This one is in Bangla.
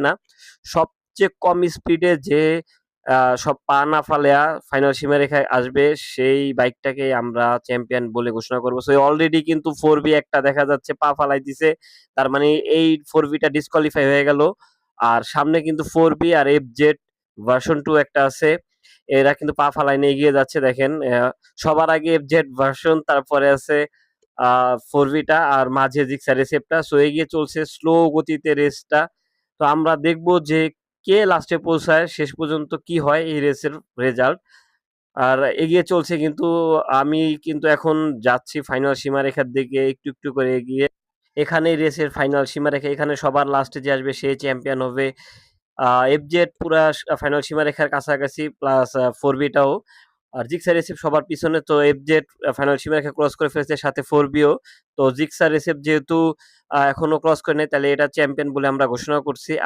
না। সবচেয়ে কম স্পিডে যে সব পা না ফালায়া ফাইনাল সীমারেখায় আসবে সেই বাইকটাকেই আমরা চ্যাম্পিয়ন বলে ঘোষণা করব। সো অলরেডি কিন্তু 4B একটা দেখা যাচ্ছে পা ফালাই দিছে। তার মানে এই 4B টা ডিসকোয়ালিফাই হয়ে গেল। আর সামনে কিন্তু 4B আর FZ ভার্সন 2 একটা আছে। এরা কিন্তু পা ফালায় নিয়ে এগিয়ে যাচ্ছে দেখেন। সবার আগে FZ ভার্সন, তারপরে আছে 4B টা, আর মাঝে জিক্সার এসএফটা। সো এগিয়ে চলছে স্লো গতিতে রেসটা। তো আমরা দেখব যে কে লাস্টে পৌঁছায়, শেষ পর্যন্ত কি হয় এই রেসের রেজাল্ট। আর এগিয়ে চলছে কিন্তু আমি কিন্তু এখন যাচ্ছি ফাইনাল সীমারেখার দিকে একটু, একটু করে এগিয়ে। এখানেই রেসের ফাইনাল সীমারেখা। এখানে সবার লাস্টে যে আসবে সে চ্যাম্পিয়ন হবে। FZ পুরা ফাইনাল সীমারেখার কাছাকাছি, প্লাস 4B টাও। আর জিক্সার এসএফ সবার পিছনে। তো FZ ফাইনাল সীমারেখা ক্রস করে ফেলেছে, সাথে 4B ও। তো জিক্সার এসএফ যেহেতু এখনো ক্রস করে নাই, তাহলে এটা চ্যাম্পিয়ন বলে আমরা ঘোষণা করছি। আর